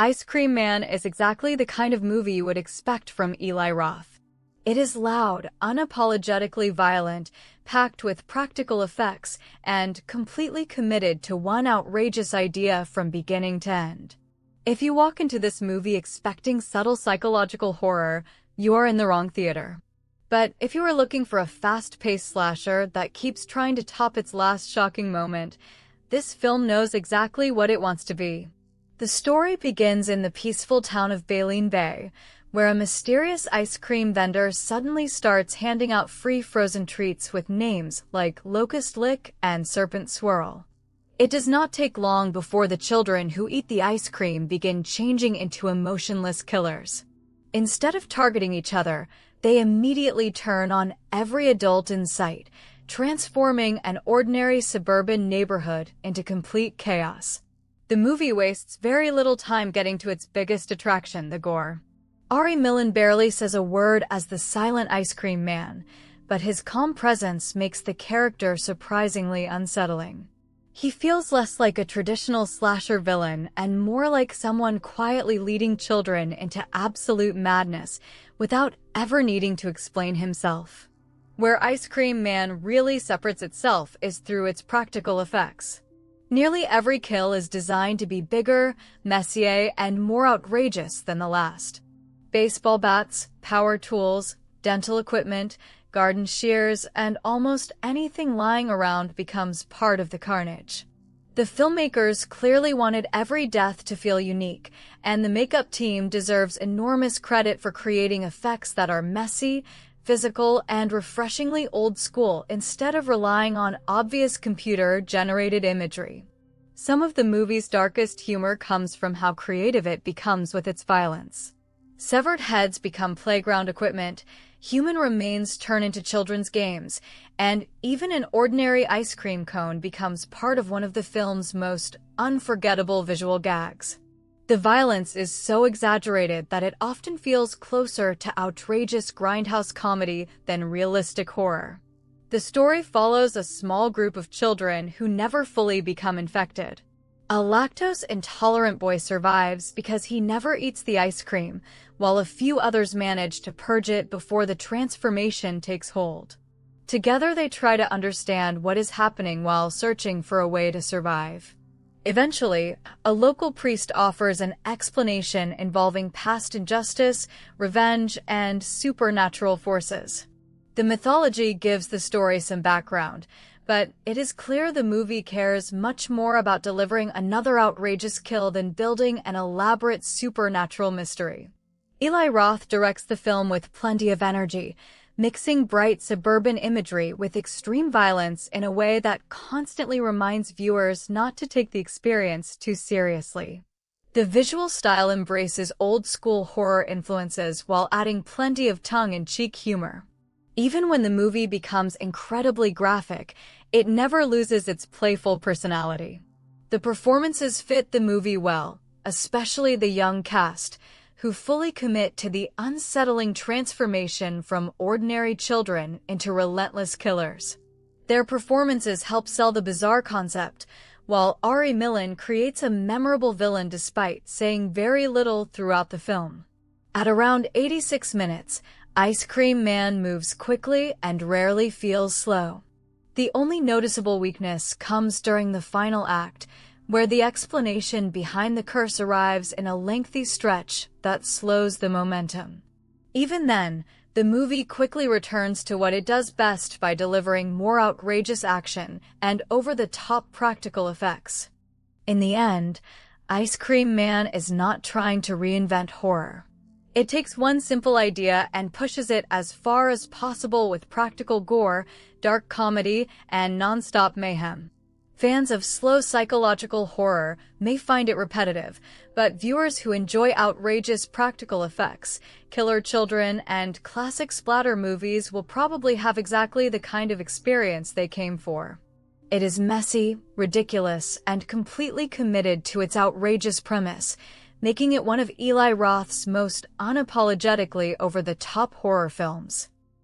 Ice Cream Man is exactly the kind of movie you would expect from Eli Roth. It is loud, unapologetically violent, packed with practical effects, and completely committed to one outrageous idea from beginning to end. If you walk into this movie expecting subtle psychological horror, you are in the wrong theater. But if you are looking for a fast-paced slasher that keeps trying to top its last shocking moment, this film knows exactly what it wants to be. The story begins in the peaceful town of Baleen Bay, where a mysterious ice cream vendor suddenly starts handing out free frozen treats with names like Locust Lick and Serpent Swirl. It does not take long before the children who eat the ice cream begin changing into emotionless killers. Instead of targeting each other, they immediately turn on every adult in sight, transforming an ordinary suburban neighborhood into complete chaos. The movie wastes very little time getting to its biggest attraction, the gore. Ari Millen barely says a word as the silent ice cream man, but his calm presence makes the character surprisingly unsettling. He feels less like a traditional slasher villain and more like someone quietly leading children into absolute madness without ever needing to explain himself. Where Ice Cream Man really separates itself is through its practical effects. Nearly every kill is designed to be bigger, messier, and more outrageous than the last. Baseball bats, power tools, dental equipment, garden shears, and almost anything lying around becomes part of the carnage. The filmmakers clearly wanted every death to feel unique, and the makeup team deserves enormous credit for creating effects that are messy, physical, and refreshingly old school instead of relying on obvious computer-generated imagery. Some of the movie's darkest humor comes from how creative it becomes with its violence. Severed heads become playground equipment, human remains turn into children's games, and even an ordinary ice cream cone becomes part of one of the film's most unforgettable visual gags. The violence is so exaggerated that it often feels closer to outrageous grindhouse comedy than realistic horror. The story follows a small group of children who never fully become infected. A lactose-intolerant boy survives because he never eats the ice cream, while a few others manage to purge it before the transformation takes hold. Together they try to understand what is happening while searching for a way to survive. Eventually, a local priest offers an explanation involving past injustice, revenge, and supernatural forces. The mythology gives the story some background, but it is clear the movie cares much more about delivering another outrageous kill than building an elaborate supernatural mystery. Eli Roth directs the film with plenty of energy, mixing bright suburban imagery with extreme violence in a way that constantly reminds viewers not to take the experience too seriously. The visual style embraces old-school horror influences while adding plenty of tongue-in-cheek humor. Even when the movie becomes incredibly graphic, it never loses its playful personality. The performances fit the movie well, especially the young cast, who fully commit to the unsettling transformation from ordinary children into relentless killers. Their performances help sell the bizarre concept, while Ari Millen creates a memorable villain despite saying very little throughout the film. At around 86 minutes, Ice Cream Man moves quickly and rarely feels slow. The only noticeable weakness comes during the final act, where the explanation behind the curse arrives in a lengthy stretch that slows the momentum. Even then, the movie quickly returns to what it does best by delivering more outrageous action and over-the-top practical effects. In the end, Ice Cream Man is not trying to reinvent horror. It takes one simple idea and pushes it as far as possible with practical gore, dark comedy, and nonstop mayhem. Fans of slow psychological horror may find it repetitive, but viewers who enjoy outrageous practical effects, killer children, and classic splatter movies will probably have exactly the kind of experience they came for. It is messy, ridiculous, and completely committed to its outrageous premise, making it one of Eli Roth's most unapologetically over-the-top horror films.